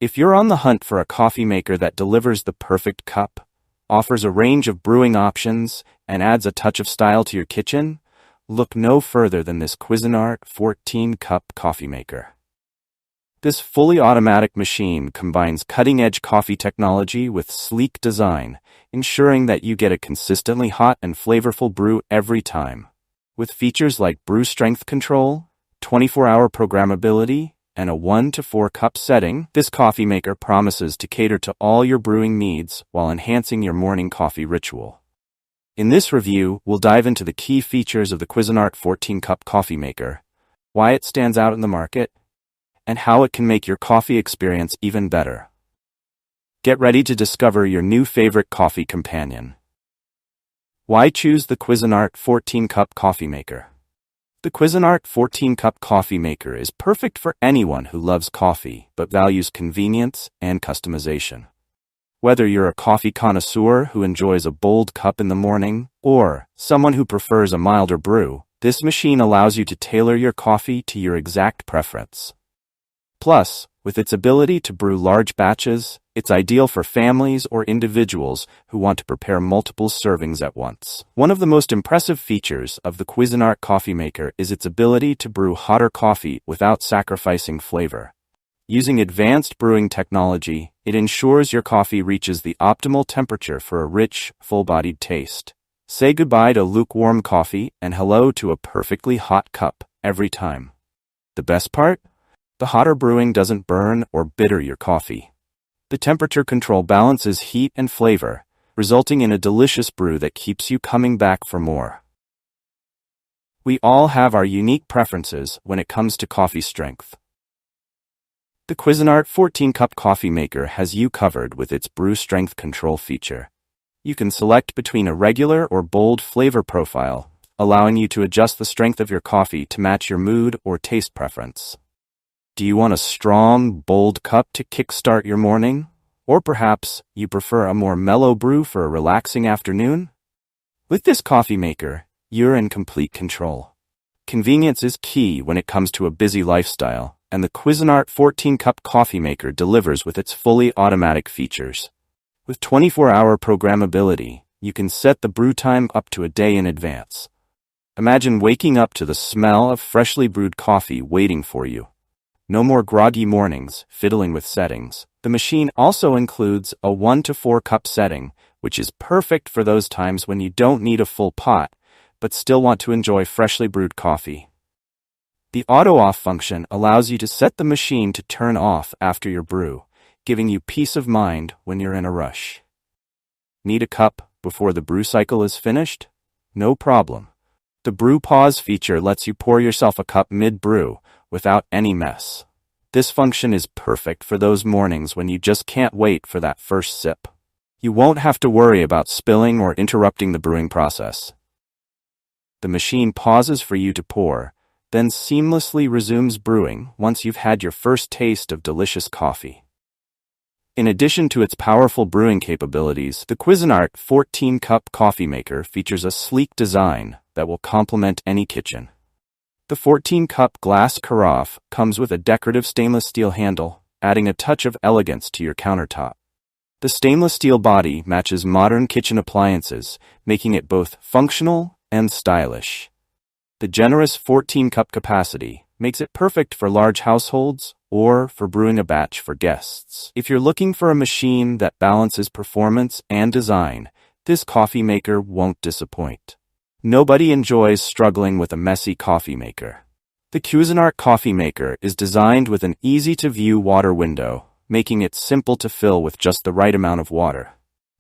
If you're on the hunt for a coffee maker that delivers the perfect cup, offers a range of brewing options, and adds a touch of style to your kitchen, look no further than this Cuisinart 14-cup coffee maker. This fully automatic machine combines cutting-edge coffee technology with sleek design, ensuring that you get a consistently hot and flavorful brew every time. With features like brew strength control, 24-hour programmability, and a 1 to 4 cup setting, this coffee maker promises to cater to all your brewing needs while enhancing your morning coffee ritual. In this review, we'll dive into the key features of the Cuisinart 14-cup coffee maker, why it stands out in the market, and how it can make your coffee experience even better. Get ready to discover your new favorite coffee companion. Why choose the Cuisinart 14-cup coffee maker? The Cuisinart 14-cup coffee maker is perfect for anyone who loves coffee but values convenience and customization. Whether you're a coffee connoisseur who enjoys a bold cup in the morning, or someone who prefers a milder brew, this machine allows you to tailor your coffee to your exact preference. Plus, with its ability to brew large batches, it's ideal for families or individuals who want to prepare multiple servings at once. One of the most impressive features of the Cuisinart coffee maker is its ability to brew hotter coffee without sacrificing flavor. Using advanced brewing technology, it ensures your coffee reaches the optimal temperature for a rich, full-bodied taste. Say goodbye to lukewarm coffee and hello to a perfectly hot cup every time. The best part? The hotter brewing doesn't burn or bitter your coffee. The temperature control balances heat and flavor, resulting in a delicious brew that keeps you coming back for more. We all have our unique preferences when it comes to coffee strength. The Cuisinart 14-cup coffee maker has you covered with its brew strength control feature. You can select between a regular or bold flavor profile, allowing you to adjust the strength of your coffee to match your mood or taste preference. Do you want a strong, bold cup to kickstart your morning? Or perhaps you prefer a more mellow brew for a relaxing afternoon? With this coffee maker, you're in complete control. Convenience is key when it comes to a busy lifestyle, and the Cuisinart 14-cup coffee maker delivers with its fully automatic features. With 24-hour programmability, you can set the brew time up to a day in advance. Imagine waking up to the smell of freshly brewed coffee waiting for you. No more groggy mornings, fiddling with settings. The machine also includes a 1 to 4 cup setting, which is perfect for those times when you don't need a full pot, but still want to enjoy freshly brewed coffee. The auto-off function allows you to set the machine to turn off after your brew, giving you peace of mind when you're in a rush. Need a cup before the brew cycle is finished? No problem. The Brew Pause feature lets you pour yourself a cup mid-brew, without any mess. This function is perfect for those mornings when you just can't wait for that first sip. You won't have to worry about spilling or interrupting the brewing process. The machine pauses for you to pour, then seamlessly resumes brewing once you've had your first taste of delicious coffee. In addition to its powerful brewing capabilities, the Cuisinart 14-cup coffee maker features a sleek design that will complement any kitchen. The 14-cup glass carafe comes with a decorative stainless steel handle, adding a touch of elegance to your countertop. The stainless steel body matches modern kitchen appliances, making it both functional and stylish. The generous 14-cup capacity makes it perfect for large households or for brewing a batch for guests. If you're looking for a machine that balances performance and design, this coffee maker won't disappoint. Nobody enjoys struggling with a messy coffee maker. The Cuisinart coffee maker is designed with an easy-to-view water window, making it simple to fill with just the right amount of water.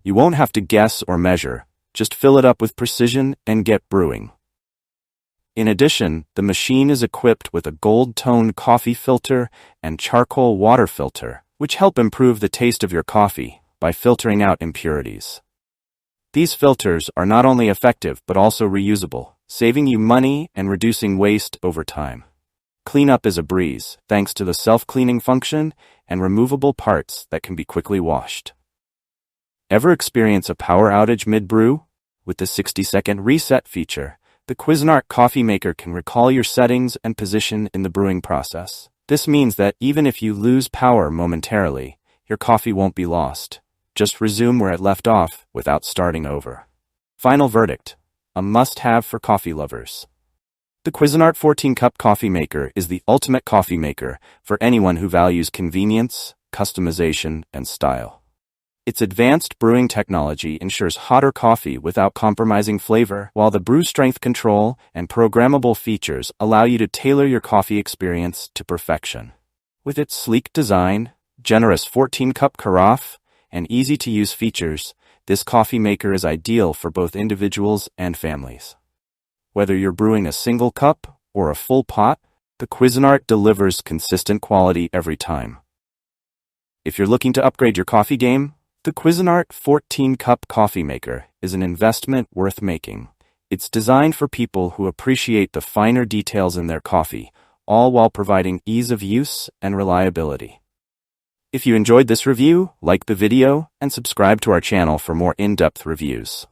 You won't have to guess or measure, just fill it up with precision and get brewing. In addition, the machine is equipped with a gold-toned coffee filter and charcoal water filter, which help improve the taste of your coffee by filtering out impurities. These filters are not only effective but also reusable, saving you money and reducing waste over time. Cleanup is a breeze, thanks to the self-cleaning function and removable parts that can be quickly washed. Ever experience a power outage mid-brew? With the 60-second reset feature, the Cuisinart coffee maker can recall your settings and position in the brewing process. This means that even if you lose power momentarily, your coffee won't be lost. Just resume where it left off without starting over. Final verdict: a must-have for coffee lovers. The Cuisinart 14-cup coffee maker is the ultimate coffee maker for anyone who values convenience, customization, and style. Its advanced brewing technology ensures hotter coffee without compromising flavor, while the brew strength control and programmable features allow you to tailor your coffee experience to perfection. With its sleek design, generous 14-cup carafe, and easy-to-use features, this coffee maker is ideal for both individuals and families. Whether you're brewing a single cup or a full pot, the Cuisinart delivers consistent quality every time. If you're looking to upgrade your coffee game, the Cuisinart 14-cup coffee maker is an investment worth making. It's designed for people who appreciate the finer details in their coffee, all while providing ease of use and reliability. If you enjoyed this review, like the video and subscribe to our channel for more in-depth reviews.